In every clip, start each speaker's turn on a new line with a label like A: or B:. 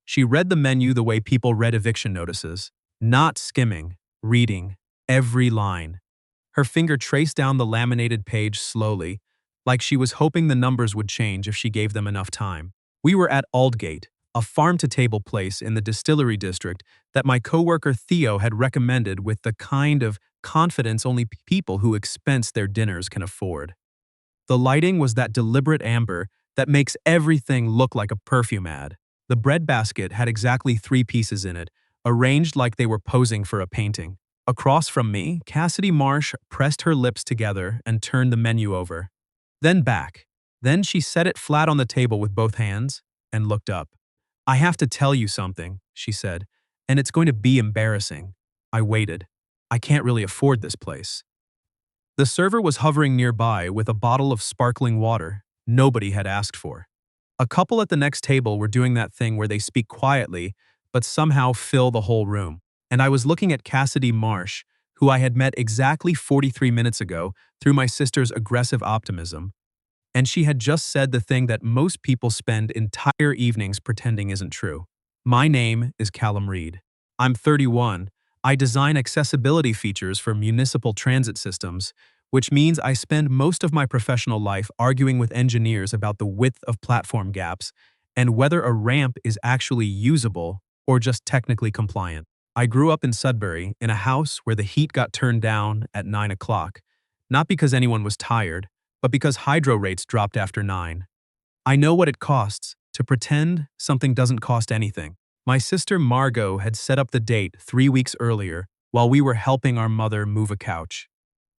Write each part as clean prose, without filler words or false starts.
A: She read the menu the way people read eviction notices, not skimming, reading every line. Her finger traced down the laminated page slowly, like she was hoping the numbers would change if she gave them enough time. We were at Aldgate, a farm-to-table place in the distillery district that my coworker Theo had recommended with the kind of confidence only people who expense their dinners can afford. The lighting was that deliberate amber that makes everything look like a perfume ad. The breadbasket had exactly 3 pieces in it, arranged like they were posing for a painting. Across from me, Cassidy Marsh pressed her lips together and turned the menu over. Then back. Then she set it flat on the table with both hands and looked up. "I have to tell you something," she said, "and it's going to be embarrassing." I waited. I can't really afford this place. The server was hovering nearby with a bottle of sparkling water nobody had asked for. A couple at the next table were doing that thing where they speak quietly but somehow fill the whole room. And I was looking at Cassidy Marsh, who I had met exactly 43 minutes ago through my sister's aggressive optimism. And she had just said the thing that most people spend entire evenings pretending isn't true. My name is Callum Reed. I'm 31. I design accessibility features for municipal transit systems, which means I spend most of my professional life arguing with engineers about the width of platform gaps and whether a ramp is actually usable or just technically compliant. I grew up in Sudbury in a house where the heat got turned down at 9 o'clock, not because anyone was tired, but because hydro rates dropped after 9. I know what it costs to pretend something doesn't cost anything. My sister Margot had set up the date 3 weeks earlier while we were helping our mother move a couch.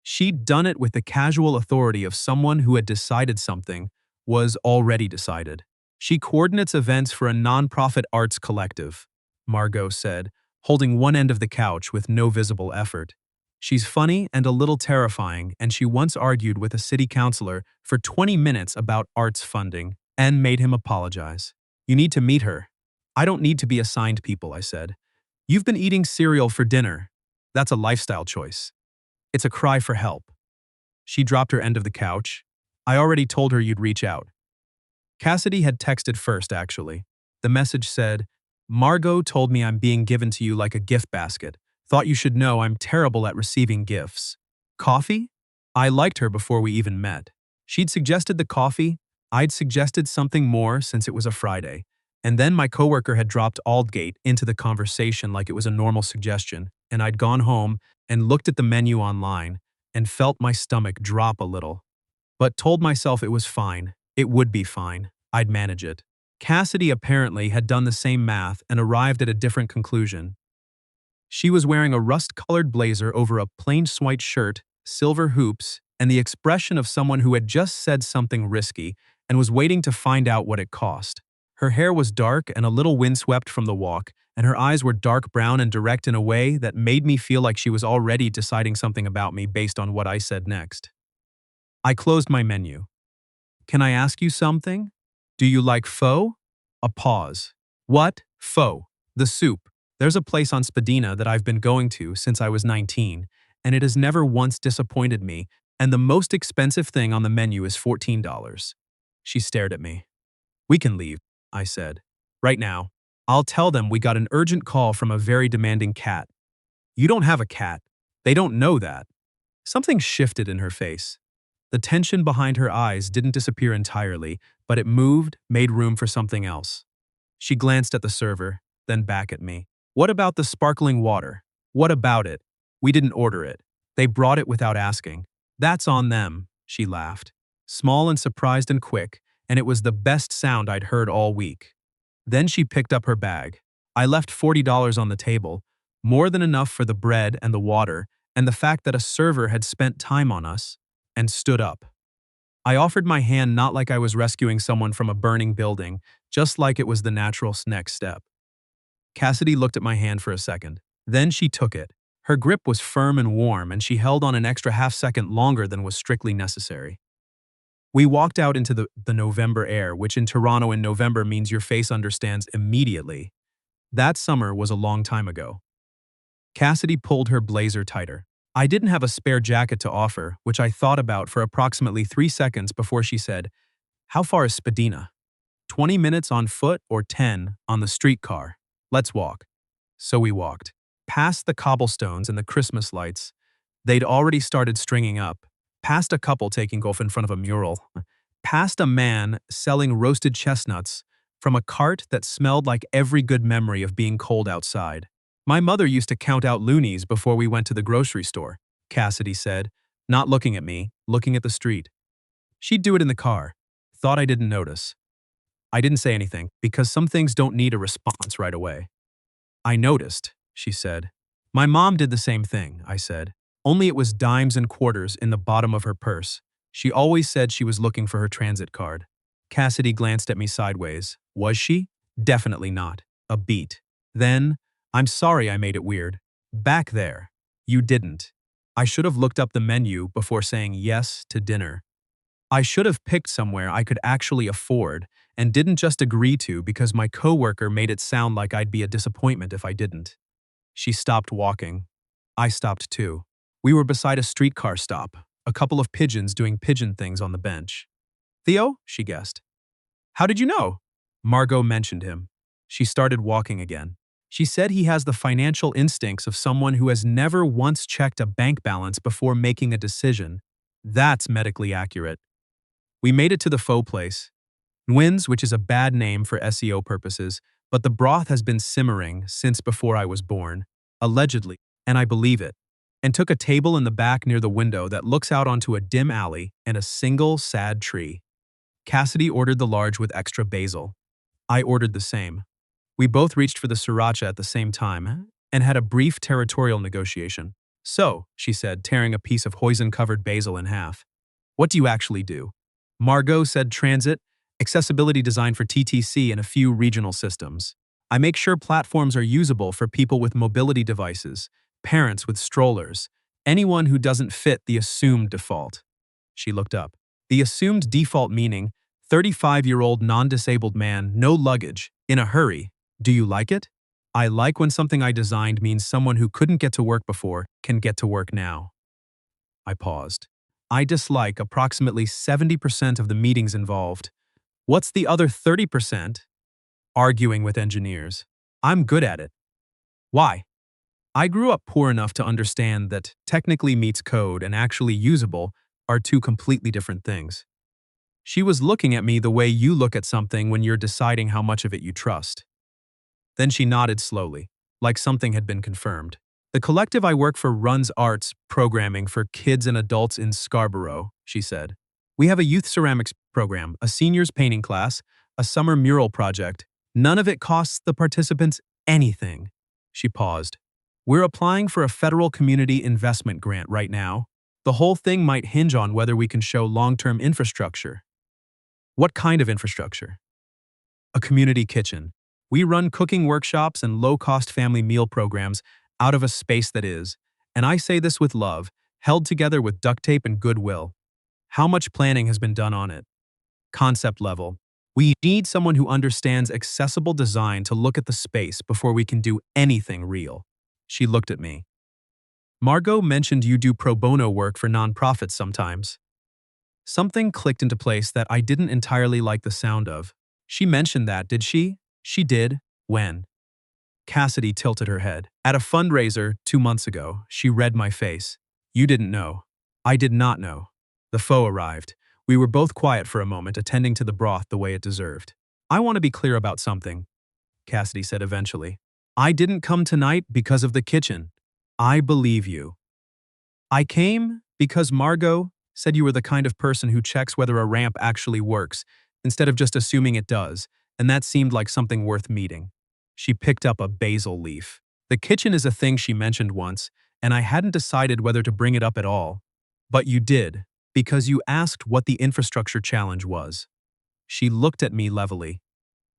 A: She'd done it with the casual authority of someone who had decided something was already decided. She coordinates events for a nonprofit arts collective, Margot said, holding one end of the couch with no visible effort. She's funny and a little terrifying, and she once argued with a city councilor for 20 minutes about arts funding and made him apologize. "You need to meet her." "I don't need to be assigned people," I said. "You've been eating cereal for dinner. That's a lifestyle choice. It's a cry for help." She dropped her end of the couch. "I already told her you'd reach out." Cassidy had texted first, actually. The message said, "Margot told me I'm being given to you like a gift basket. Thought you should know I'm terrible at receiving gifts. Coffee?" I liked her before we even met. She'd suggested the coffee. I'd suggested something more since it was a Friday. And then my coworker had dropped Aldgate into the conversation like it was a normal suggestion, and I'd gone home and looked at the menu online and felt my stomach drop a little. But told myself it was fine. It would be fine. I'd manage it. Cassidy apparently had done the same math and arrived at a different conclusion. She was wearing a rust-colored blazer over a plain white shirt, silver hoops, and the expression of someone who had just said something risky and was waiting to find out what it cost. Her hair was dark and a little windswept from the walk, and her eyes were dark brown and direct in a way that made me feel like she was already deciding something about me based on what I said next. I closed my menu. "Can I ask you something? Do you like pho?" A pause. "What? Pho. The soup. There's a place on Spadina that I've been going to since I was 19, and it has never once disappointed me, and the most expensive thing on the menu is $14. She stared at me. "We can leave," I said. "Right now. I'll tell them we got an urgent call from a very demanding cat." "You don't have a cat. They don't know that." Something shifted in her face. The tension behind her eyes didn't disappear entirely, but it moved, made room for something else. She glanced at the server, then back at me. "What about the sparkling water? What about it? We didn't order it. They brought it without asking." "That's on them," she laughed. Small and surprised and quick, and it was the best sound I'd heard all week. Then she picked up her bag. I left $40 on the table, more than enough for the bread and the water, and the fact that a server had spent time on us, and stood up. I offered my hand not like I was rescuing someone from a burning building, just like it was the natural next step. Cassidy looked at my hand for a second. Then she took it. Her grip was firm and warm, and she held on an extra half-second longer than was strictly necessary. We walked out into the November air, which in Toronto in November means your face understands immediately. That summer was a long time ago. Cassidy pulled her blazer tighter. I didn't have a spare jacket to offer, which I thought about for approximately 3 seconds before she said, "How far is Spadina?" 20 minutes on foot or 10 on the streetcar. Let's walk. So we walked. Past the cobblestones and the Christmas lights. They'd already started stringing up. Past a couple taking golf in front of a mural. Past a man selling roasted chestnuts from a cart that smelled like every good memory of being cold outside. My mother used to count out loonies before we went to the grocery store, Cassidy said, not looking at me, looking at the street. She'd do it in the car. Thought I didn't notice. I didn't say anything, because some things don't need a response right away. I noticed, she said. My mom did the same thing, I said. Only it was dimes and quarters in the bottom of her purse. She always said she was looking for her transit card. Cassidy glanced at me sideways. Was she? Definitely not. A beat. Then, I'm sorry I made it weird. Back there. You didn't. I should have looked up the menu before saying yes to dinner. I should have picked somewhere I could actually afford and didn't just agree to because my coworker made it sound like I'd be a disappointment if I didn't. She stopped walking. I stopped too. We were beside a streetcar stop, a couple of pigeons doing pigeon things on the bench. Theo? She guessed. How did you know? Margot mentioned him. She started walking again. She said he has the financial instincts of someone who has never once checked a bank balance before making a decision. That's medically accurate. We made it to the faux place. Nguyen's, which is a bad name for SEO purposes, but the broth has been simmering since before I was born, allegedly, and I believe it, and took a table in the back near the window that looks out onto a dim alley and a single sad tree. Cassidy ordered the large with extra basil. I ordered the same. We both reached for the sriracha at the same time and had a brief territorial negotiation. So, she said, tearing a piece of hoisin-covered basil in half. What do you actually do? Margot said transit, accessibility design for TTC and a few regional systems. I make sure platforms are usable for people with mobility devices, parents with strollers, anyone who doesn't fit the assumed default. She looked up. The assumed default meaning, 35-year-old non-disabled man, no luggage, in a hurry. Do you like it? I like when something I designed means someone who couldn't get to work before can get to work now. I paused. I dislike approximately 70% of the meetings involved. What's the other 30%? Arguing with engineers. I'm good at it. Why? I grew up poor enough to understand that technically meets code and actually usable are two completely different things. She was looking at me the way you look at something when you're deciding how much of it you trust. Then she nodded slowly, like something had been confirmed. The collective I work for runs arts programming for kids and adults in Scarborough, she said. We have a youth ceramics program, a seniors painting class, a summer mural project. None of it costs the participants anything. She paused. We're applying for a federal community investment grant right now. The whole thing might hinge on whether we can show long-term infrastructure. What kind of infrastructure? A community kitchen. We run cooking workshops and low-cost family meal programs out of a space that is, and I say this with love, held together with duct tape and goodwill. How much planning has been done on it? Concept level. We need someone who understands accessible design to look at the space before we can do anything real. She looked at me. Margot mentioned you do pro bono work for nonprofits sometimes. Something clicked into place that I didn't entirely like the sound of. She mentioned that, did she? She did. When? Cassidy tilted her head. At a fundraiser 2 months ago, she read my face. You didn't know. I did not know. The foe arrived. We were both quiet for a moment, attending to the broth the way it deserved. I want to be clear about something, Cassidy said eventually. I didn't come tonight because of the kitchen. I believe you. I came because Margot said you were the kind of person who checks whether a ramp actually works, instead of just assuming it does, and that seemed like something worth meeting. She picked up a basil leaf. The kitchen is a thing she mentioned once, and I hadn't decided whether to bring it up at all. But you did, because you asked what the infrastructure challenge was. She looked at me levelly.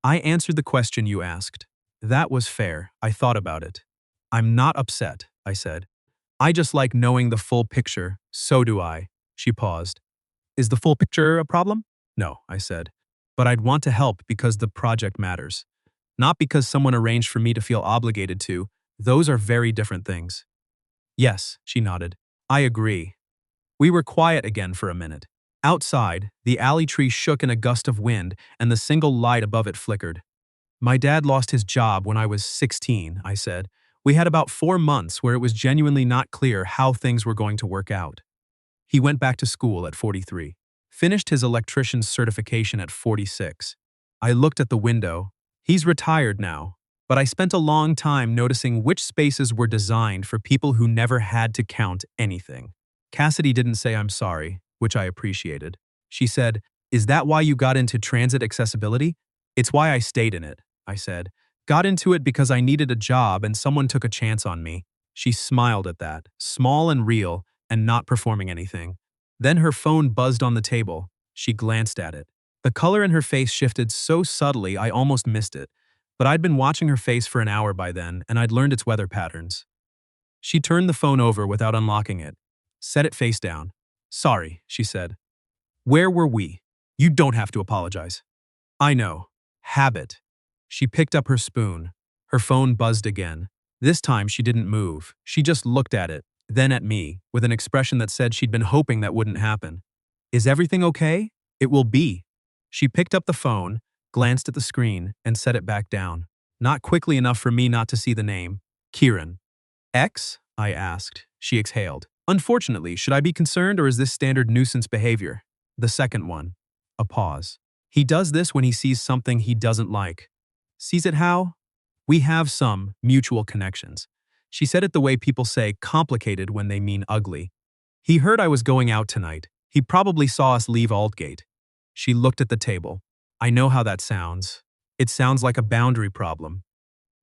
A: I answered the question you asked. That was fair. I thought about it. I'm not upset, I said. I just like knowing the full picture. So do I. She paused. Is the full picture a problem? No, I said. But I'd want to help because the project matters. Not because someone arranged for me to feel obligated to. Those are very different things. Yes, she nodded. I agree. We were quiet again for a minute. Outside, the alley tree shook in a gust of wind and the single light above it flickered. My dad lost his job when I was 16, I said. We had about 4 months where it was genuinely not clear how things were going to work out. He went back to school at 43, finished his electrician's certification at 46. I looked at the window. He's retired now, but I spent a long time noticing which spaces were designed for people who never had to count anything. Cassidy didn't say I'm sorry, which I appreciated. She said, "Is that why you got into transit accessibility?" "It's why I stayed in it," I said. "Got into it because I needed a job and someone took a chance on me." She smiled at that, small and real, and not performing anything. Then her phone buzzed on the table. She glanced at it. The color in her face shifted so subtly I almost missed it, but I'd been watching her face for an hour by then, and I'd learned its weather patterns. She turned the phone over without unlocking it, set it face down. "Sorry," she said. "Where were we?" "You don't have to apologize." "I know. Habit." She picked up her spoon. Her phone buzzed again. This time she didn't move. She just looked at it, then at me, with an expression that said she'd been hoping that wouldn't happen. "Is everything okay?" "It will be." She picked up the phone, glanced at the screen, and set it back down. Not quickly enough for me not to see the name. "Kieran." "X?" I asked. She exhaled. "Unfortunately, should I be concerned or is this standard nuisance behavior?" "The second one." A pause. "He does this when he sees something he doesn't like." "Sees it how?" "We have some mutual connections." She said it the way people say complicated when they mean ugly. "He heard I was going out tonight. He probably saw us leave Aldgate." She looked at the table. "I know how that sounds. It sounds like a boundary problem."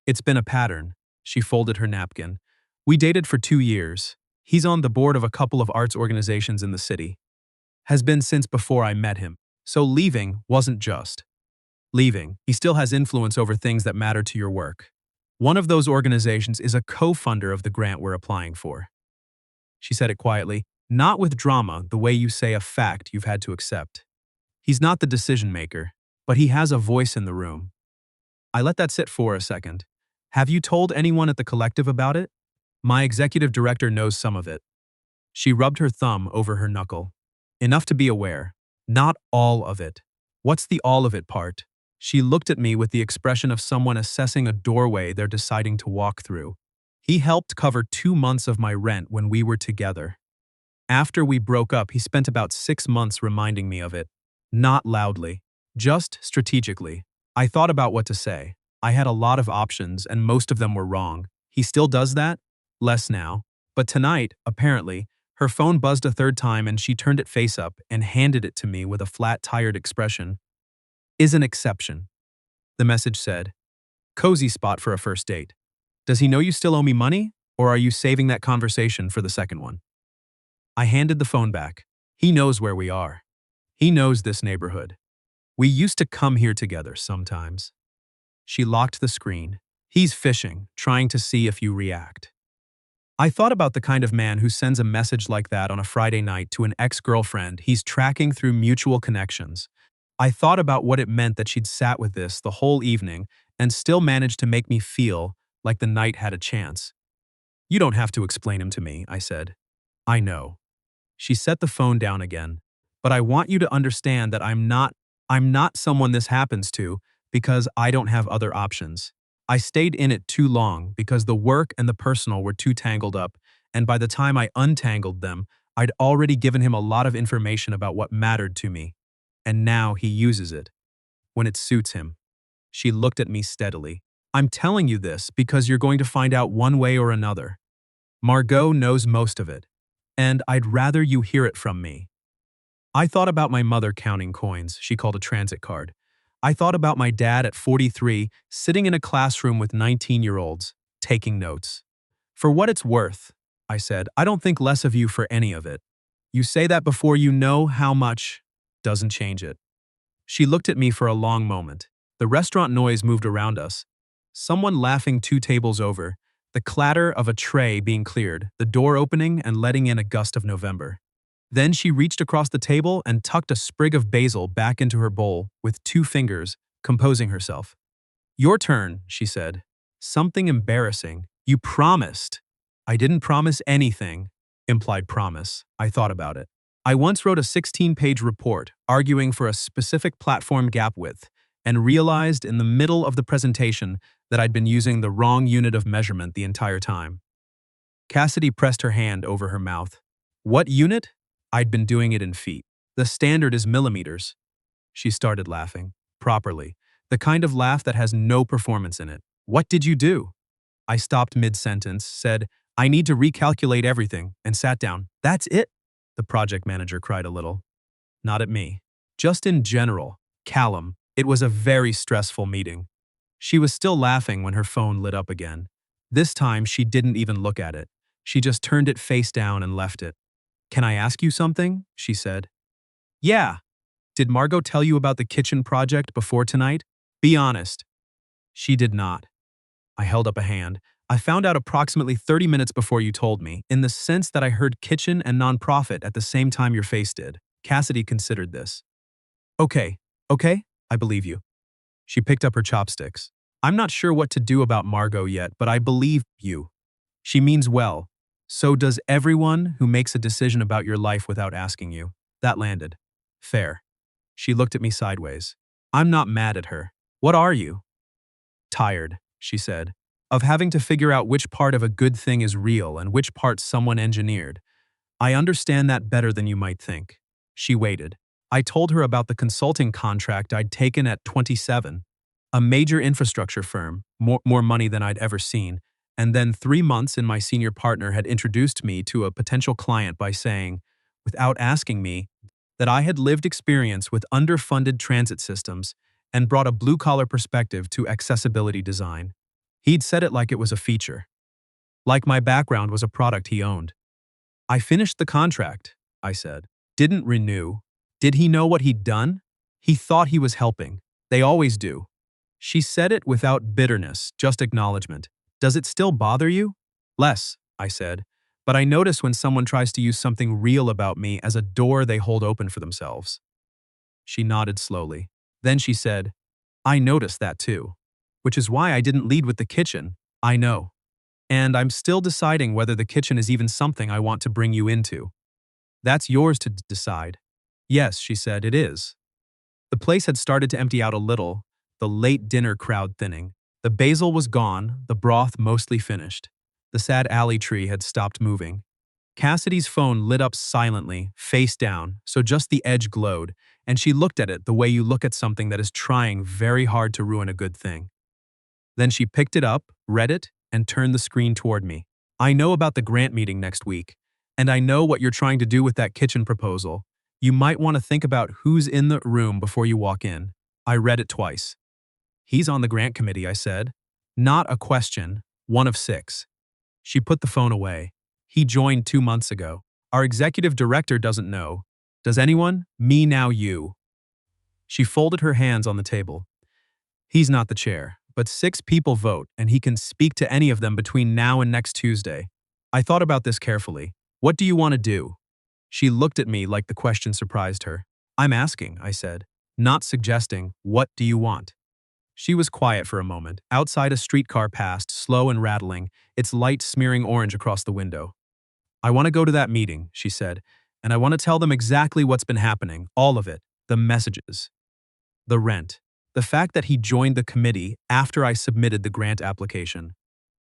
A: "It's been a pattern." She folded her napkin. "We dated for 2 years. He's on the board of a couple of arts organizations in the city. Has been since before I met him. So leaving wasn't just leaving. He still has influence over things that matter to your work. One of those organizations is a co-funder of the grant we're applying for." She said it quietly, "Not with drama, the way you say a fact you've had to accept. He's not the decision maker, but he has a voice in the room." I let that sit for a second. "Have you told anyone at the collective about it?" "My executive director knows some of it." She rubbed her thumb over her knuckle. "Enough to be aware. Not all of it." "What's the all of it part?" She looked at me with the expression of someone assessing a doorway they're deciding to walk through. "He helped cover 2 months of my rent when we were together. After we broke up, he spent about 6 months reminding me of it. Not loudly. Just strategically. I thought about what to say. I had a lot of options, and most of them were wrong. He still does that? Less now. But tonight, apparently, her phone buzzed a third time and she turned it face up and handed it to me with a flat, tired expression. "Is an exception." The message said, "Cozy spot for a first date. Does he know you still owe me money, or are you saving that conversation for the second one?" I handed the phone back. "He knows where we are. He knows this neighborhood. We used to come here together sometimes." She locked the screen. "He's fishing, trying to see if you react." I thought about the kind of man who sends a message like that on a Friday night to an ex-girlfriend he's tracking through mutual connections. I thought about what it meant that she'd sat with this the whole evening and still managed to make me feel like the night had a chance. "You don't have to explain him to me," I said. "I know." She set the phone down again. "But I want you to understand that I'm not someone this happens to because I don't have other options. I stayed in it too long because the work and the personal were too tangled up, and by the time I untangled them, I'd already given him a lot of information about what mattered to me. And now he uses it when it suits him." She looked at me steadily. "I'm telling you this because you're going to find out one way or another. Margot knows most of it, and I'd rather you hear it from me." I thought about my mother counting coins she called a transit card. I thought about my dad at 43 sitting in a classroom with 19-year-olds, taking notes. "For what it's worth," I said, "I don't think less of you for any of it. You say that before you know how much doesn't change it." She looked at me for a long moment. The restaurant noise moved around us. Someone laughing 2 tables over, the clatter of a tray being cleared, the door opening and letting in a gust of November. Then she reached across the table and tucked a sprig of basil back into her bowl with 2 fingers, composing herself. "Your turn," she said. "Something embarrassing. You promised." "I didn't promise anything." Implied promise. I thought about it. I once wrote a 16-page report arguing for a specific platform gap width and realized in the middle of the presentation that I'd been using the wrong unit of measurement the entire time. Cassidy pressed her hand over her mouth. What unit? I'd been doing it in feet. The standard is millimeters. She started laughing. Properly. The kind of laugh that has no performance in it. What did you do? I stopped mid-sentence, said, I need to recalculate everything, and sat down. That's it? The project manager cried a little. Not at me. Just in general. Callum, it was a very stressful meeting. She was still laughing when her phone lit up again. This time, she didn't even look at it. She just turned it face down and left it. Can I ask you something? She said. Yeah. Did Margot tell you about the kitchen project before tonight? Be honest. She did not. I held up a hand. I found out approximately 30 minutes before you told me, in the sense that I heard kitchen and nonprofit at the same time your face did. Cassidy considered this. Okay, I believe you. She picked up her chopsticks. I'm not sure what to do about Margot yet, but I believe you. She means well. So does everyone who makes a decision about your life without asking you. That landed. Fair. She looked at me sideways. I'm not mad at her. What are you? Tired, she said, of having to figure out which part of a good thing is real and which part someone engineered. I understand that better than you might think. She waited. I told her about the consulting contract I'd taken at 27, a major infrastructure firm, more money than I'd ever seen, and then 3 months in my senior partner had introduced me to a potential client by saying, without asking me, that I had lived experience with underfunded transit systems and brought a blue-collar perspective to accessibility design. He'd said it like it was a feature. Like my background was a product he owned. I finished the contract, I said. Didn't renew. Did he know what he'd done? He thought he was helping. They always do. She said it without bitterness, just acknowledgement. Does it still bother you? Less, I said. But I notice when someone tries to use something real about me as a door they hold open for themselves. She nodded slowly. Then she said, I noticed that too. Which is why I didn't lead with the kitchen. I know. And I'm still deciding whether the kitchen is even something I want to bring you into. That's yours to decide. Yes, she said, it is. The place had started to empty out a little, the late dinner crowd thinning. The basil was gone, the broth mostly finished. The sad alley tree had stopped moving. Cassidy's phone lit up silently, face down, so just the edge glowed, and she looked at it the way you look at something that is trying very hard to ruin a good thing. Then she picked it up, read it, and turned the screen toward me. I know about the grant meeting next week, and I know what you're trying to do with that kitchen proposal. You might want to think about who's in the room before you walk in. I read it twice. He's on the grant committee, I said. Not a question, one of 6. She put the phone away. He joined 2 months ago. Our executive director doesn't know. Does anyone? Me now you. She folded her hands on the table. He's not the chair, but 6 people vote and he can speak to any of them between now and next Tuesday. I thought about this carefully. What do you want to do? She looked at me like the question surprised her. I'm asking, I said, not suggesting, what do you want? She was quiet for a moment. Outside a streetcar passed, slow and rattling, its light smearing orange across the window. I want to go to that meeting, she said, and I want to tell them exactly what's been happening, all of it, the messages. The rent. The fact that he joined the committee after I submitted the grant application.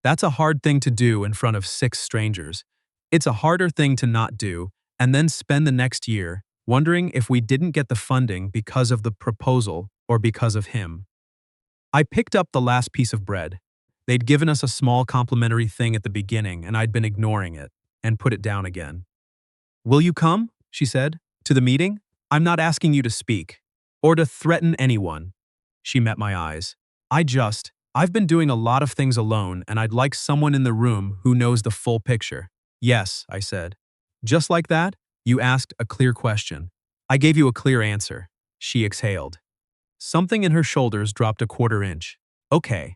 A: That's a hard thing to do in front of 6 strangers. It's a harder thing to not do, and then spend the next year wondering if we didn't get the funding because of the proposal or because of him. I picked up the last piece of bread. They'd given us a small complimentary thing at the beginning, and I'd been ignoring it, and put it down again. Will you come? She said. To the meeting? I'm not asking you to speak, or to threaten anyone. She met my eyes. I've been doing a lot of things alone, and I'd like someone in the room who knows the full picture. Yes, I said. Just like that, you asked a clear question. I gave you a clear answer. She exhaled. Something in her shoulders dropped a 1/4 inch. Okay,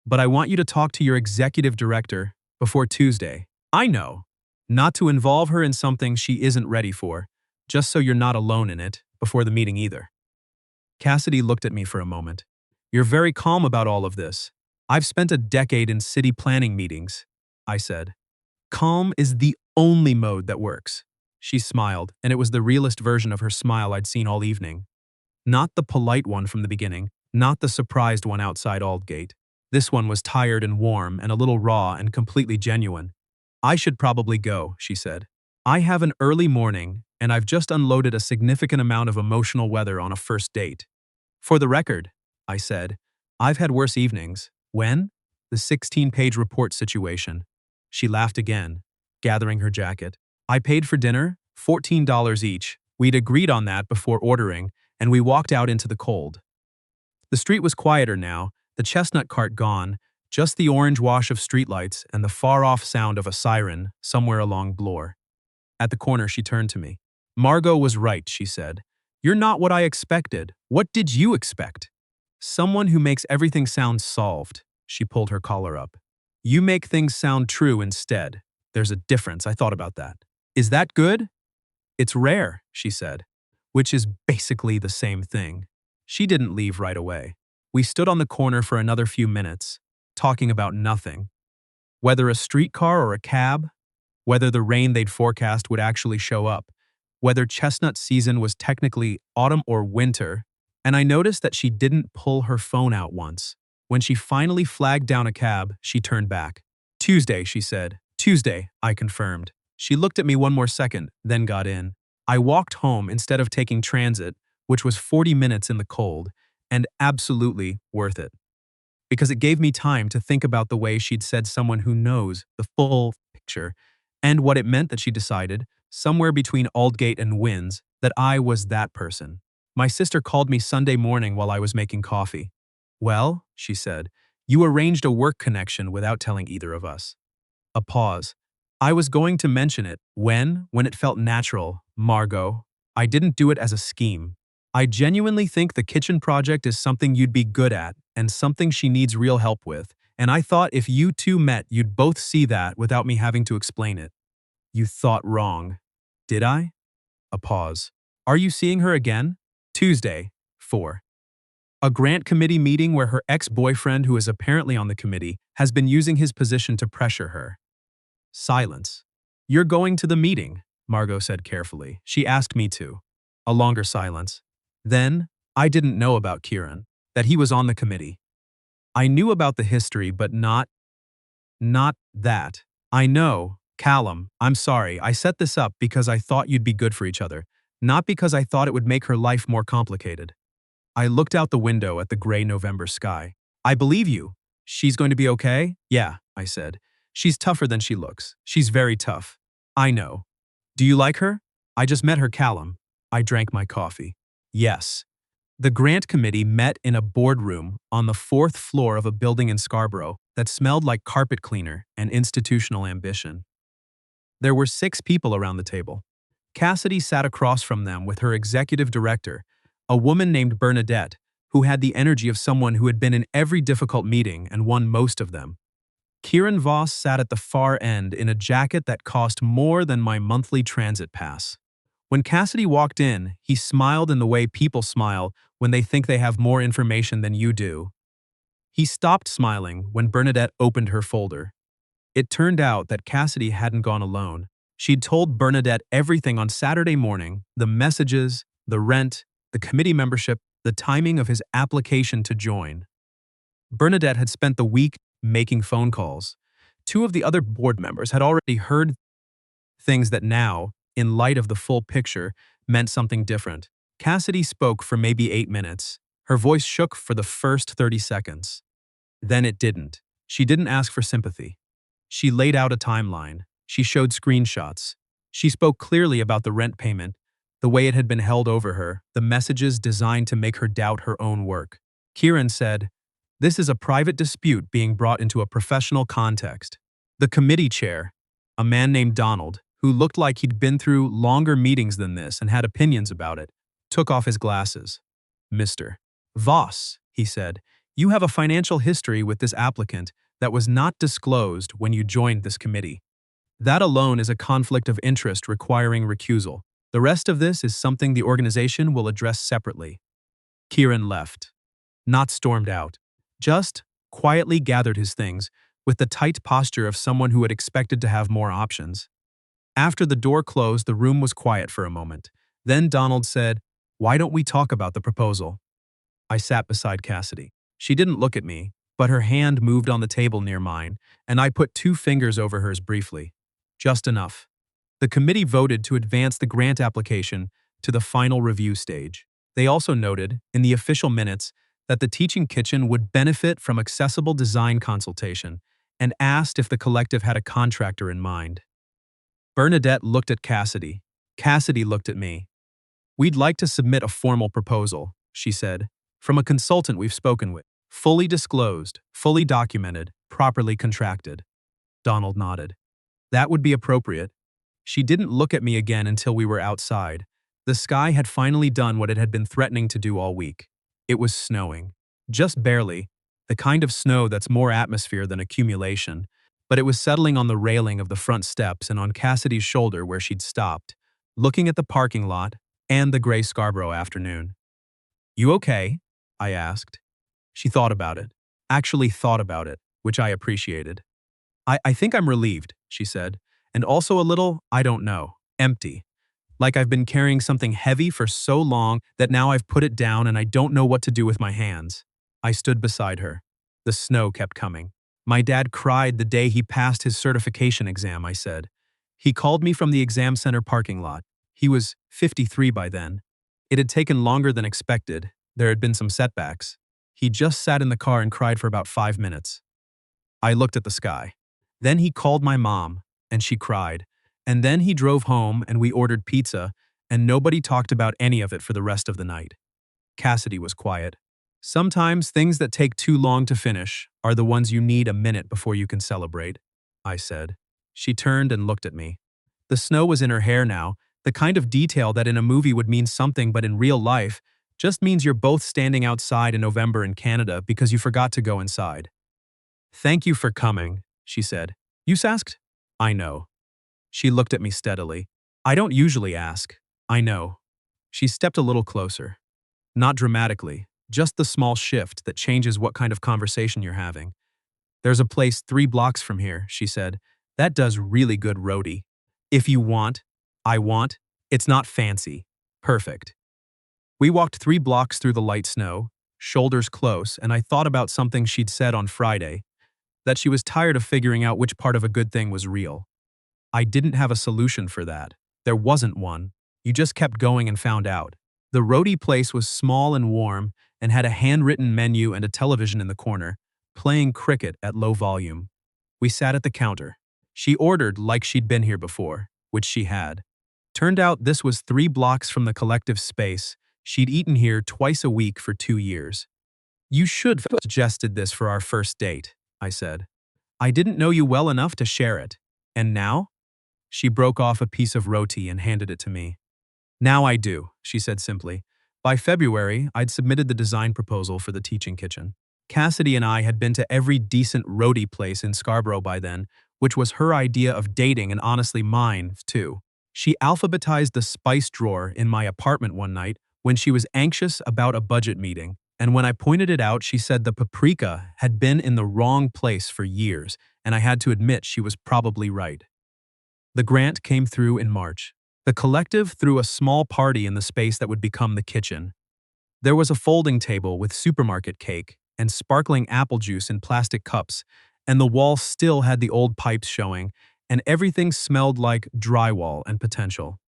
A: but I want you to talk to your executive director before Tuesday. I know. Not to involve her in something she isn't ready for, just so you're not alone in it before the meeting either. Cassidy looked at me for a moment. You're very calm about all of this. I've spent a decade in city planning meetings, I said. Calm is the only mode that works. She smiled, and it was the realest version of her smile I'd seen all evening. Not the polite one from the beginning, not the surprised one outside Aldgate. This one was tired and warm and a little raw and completely genuine. I should probably go, she said. I have an early morning, and I've just unloaded a significant amount of emotional weather on a first date. For the record, I said, I've had worse evenings. When? The 16-page report situation. She laughed again, gathering her jacket. I paid for dinner, $14 each. We'd agreed on that before ordering, and we walked out into the cold. The street was quieter now, the chestnut cart gone, just the orange wash of streetlights and the far-off sound of a siren somewhere along Bloor. At the corner, she turned to me. Margot was right, she said. You're not what I expected. What did you expect? Someone who makes everything sound solved. She pulled her collar up. You make things sound true instead. There's a difference. I thought about that. Is that good? It's rare, she said, which is basically the same thing. She didn't leave right away. We stood on the corner for another few minutes, talking about nothing. Whether a streetcar or a cab, whether the rain they'd forecast would actually show up, whether chestnut season was technically autumn or winter, and I noticed that she didn't pull her phone out once. When she finally flagged down a cab, she turned back. Tuesday, she said. Tuesday, I confirmed. She looked at me one more second, then got in. I walked home instead of taking transit, which was 40 minutes in the cold, and absolutely worth it. Because it gave me time to think about the way she'd said someone who knows the full picture, and what it meant that she decided, somewhere between Aldgate and Winds, that I was that person. My sister called me Sunday morning while I was making coffee. Well, she said, you arranged a work connection without telling either of us. A pause. I was going to mention it when it felt natural, Margot. I didn't do it as a scheme. I genuinely think the kitchen project is something you'd be good at and something she needs real help with, and I thought if you two met, you'd both see that without me having to explain it. You thought wrong. Did I? A pause. Are you seeing her again? Tuesday, 4. A grant committee meeting where her ex-boyfriend, who is apparently on the committee, has been using his position to pressure her. Silence. You're going to the meeting, Margot said carefully. She asked me to. A longer silence. Then, I didn't know about Kieran, that he was on the committee. I knew about the history, but not that. I know, Callum, I'm sorry, I set this up because I thought you'd be good for each other, not because I thought it would make her life more complicated. I looked out the window at the gray November sky. I believe you. She's going to be okay? Yeah, I said. She's tougher than she looks. She's very tough. I know. Do you like her? I just met her, Callum. I drank my coffee. Yes. The grant committee met in a boardroom on the 4th floor of a building in Scarborough that smelled like carpet cleaner and institutional ambition. There were 6 people around the table. Cassidy sat across from them with her executive director, a woman named Bernadette, who had the energy of someone who had been in every difficult meeting and won most of them. Kieran Voss sat at the far end in a jacket that cost more than my monthly transit pass. When Cassidy walked in, he smiled in the way people smile when they think they have more information than you do. He stopped smiling when Bernadette opened her folder. It turned out that Cassidy hadn't gone alone. She'd told Bernadette everything on Saturday morning, the messages, the rent, the committee membership, the timing of his application to join. Bernadette had spent the week making phone calls. 2 of the other board members had already heard things that now, in light of the full picture, meant something different. Cassidy spoke for maybe 8 minutes. Her voice shook for the first 30 seconds. Then it didn't. She didn't ask for sympathy. She laid out a timeline. She showed screenshots. She spoke clearly about the rent payment, the way it had been held over her, the messages designed to make her doubt her own work. Kieran said, "This is a private dispute being brought into a professional context." The committee chair, a man named Donald, who looked like he'd been through longer meetings than this and had opinions about it, took off his glasses. "Mr. Voss," he said, "you have a financial history with this applicant that was not disclosed when you joined this committee. That alone is a conflict of interest requiring recusal. The rest of this is something the organization will address separately." Kieran left. Not stormed out. Just quietly gathered his things with the tight posture of someone who had expected to have more options. After the door closed, the room was quiet for a moment. Then Donald said, "Why don't we talk about the proposal?" I sat beside Cassidy. She didn't look at me, but her hand moved on the table near mine, and I put 2 fingers over hers briefly. Just enough. The committee voted to advance the grant application to the final review stage. They also noted, in the official minutes, that the teaching kitchen would benefit from accessible design consultation and asked if the collective had a contractor in mind. Bernadette looked at Cassidy. Cassidy looked at me. "We'd like to submit a formal proposal," she said, "from a consultant we've spoken with. Fully disclosed, fully documented, properly contracted." Donald nodded. "That would be appropriate." She didn't look at me again until we were outside. The sky had finally done what it had been threatening to do all week. It was snowing. Just barely, the kind of snow that's more atmosphere than accumulation, but it was settling on the railing of the front steps and on Cassidy's shoulder where she'd stopped, looking at the parking lot and the gray Scarborough afternoon. "You okay?" I asked. She thought about it. Actually thought about it, which I appreciated. I think I'm relieved," she said, "and also a little, I don't know, empty. Like I've been carrying something heavy for so long that now I've put it down and I don't know what to do with my hands." I stood beside her. The snow kept coming. "My dad cried the day he passed his certification exam," I said. "He called me from the exam center parking lot. He was 53 by then. It had taken longer than expected. There had been some setbacks. He just sat in the car and cried for about 5 minutes." I looked at the sky. "Then he called my mom, and she cried. And then he drove home and we ordered pizza, and nobody talked about any of it for the rest of the night." Cassidy was quiet. "Sometimes things that take too long to finish are the ones you need a minute before you can celebrate," I said. She turned and looked at me. The snow was in her hair now, the kind of detail that in a movie would mean something but in real life just means you're both standing outside in November in Canada because you forgot to go inside. "Thank you for coming," she said. "You asked?" "I know." She looked at me steadily. "I don't usually ask. I know." She stepped a little closer. "Not dramatically, just the small shift that changes what kind of conversation you're having. There's a place 3 blocks from here," she said, "that does really good roti. If you want, I want, it's not fancy. Perfect." We walked 3 blocks through the light snow, shoulders close, and I thought about something she'd said on Friday, that she was tired of figuring out which part of a good thing was real. I didn't have a solution for that. There wasn't one. You just kept going and found out. The roti place was small and warm and had a handwritten menu and a television in the corner, playing cricket at low volume. We sat at the counter. She ordered like she'd been here before, which she had. Turned out this was 3 blocks from the collective space. She'd eaten here twice a week for 2 years. "You should have suggested this for our first date," I said. "I didn't know you well enough to share it. And now?" She broke off a piece of roti and handed it to me. "Now I do," she said simply. By February, I'd submitted the design proposal for the teaching kitchen. Cassidy and I had been to every decent roti place in Scarborough by then, which was her idea of dating and honestly mine, too. She alphabetized the spice drawer in my apartment one night when she was anxious about a budget meeting, and when I pointed it out, she said the paprika had been in the wrong place for years, and I had to admit she was probably right. The grant came through in March. The collective threw a small party in the space that would become the kitchen. There was a folding table with supermarket cake and sparkling apple juice in plastic cups, and the wall still had the old pipes showing, and everything smelled like drywall and potential.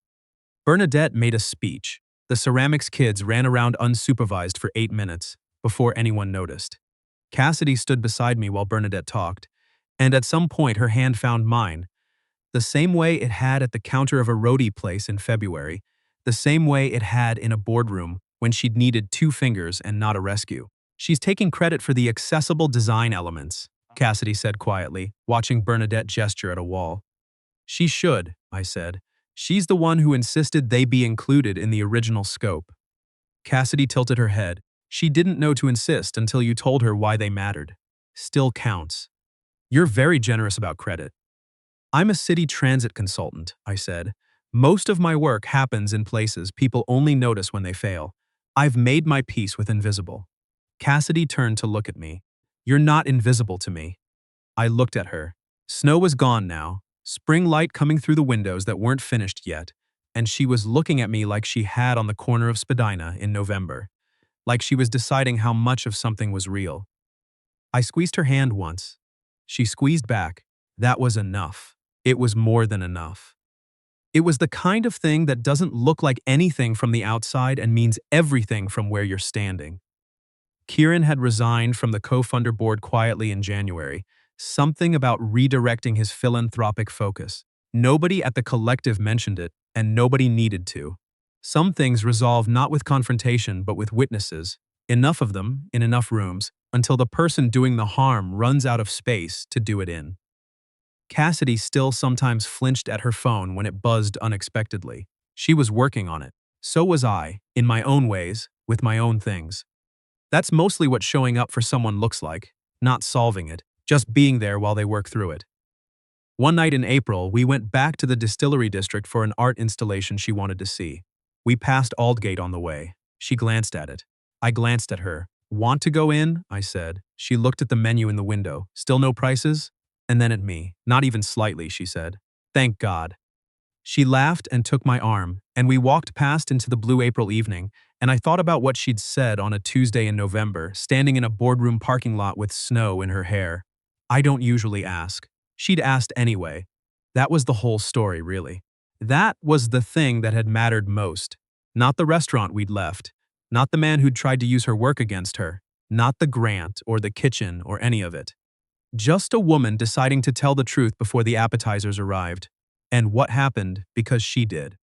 A: Bernadette made a speech. The ceramics kids ran around unsupervised for 8 minutes before anyone noticed. Cassidy stood beside me while Bernadette talked, and at some point her hand found mine, the same way it had at the counter of a roti place in February, the same way it had in a boardroom when she'd needed 2 fingers and not a rescue. "She's taking credit for the accessible design elements," Cassidy said quietly, watching Bernadette gesture at a wall. "She should," I said. "She's the one who insisted they be included in the original scope." Cassidy tilted her head. "She didn't know to insist until you told her why they mattered. Still counts." "You're very generous about credit." "I'm a city transit consultant," I said. "Most of my work happens in places people only notice when they fail. I've made my peace with invisible." Cassidy turned to look at me. "You're not invisible to me." I looked at her. Snow was gone now. Spring light coming through the windows that weren't finished yet, and she was looking at me like she had on the corner of Spadina in November, like she was deciding how much of something was real. I squeezed her hand once. She squeezed back. That was enough. It was more than enough. It was the kind of thing that doesn't look like anything from the outside and means everything from where you're standing. Kieran had resigned from the co-funder board quietly in January, something about redirecting his philanthropic focus. Nobody at the collective mentioned it, and nobody needed to. Some things resolve not with confrontation but with witnesses, enough of them in enough rooms, until the person doing the harm runs out of space to do it in. Cassidy still sometimes flinched at her phone when it buzzed unexpectedly. She was working on it. So was I, in my own ways, with my own things. That's mostly what showing up for someone looks like, not solving it, just being there while they work through it. One night in April, we went back to the distillery district for an art installation she wanted to see. We passed Aldgate on the way. She glanced at it. I glanced at her. "Want to go in?" I said. She looked at the menu in the window. "Still no prices?" And then at me. "Not even slightly," she said. "Thank God." She laughed and took my arm, and we walked past into the blue April evening, and I thought about what she'd said on a Tuesday in November, standing in a boardroom parking lot with snow in her hair. I don't usually ask. She'd asked anyway. That was the whole story, really. That was the thing that had mattered most. Not the restaurant we'd left. Not the man who'd tried to use her work against her. Not the grant or the kitchen or any of it. Just a woman deciding to tell the truth before the appetizers arrived. And what happened because she did.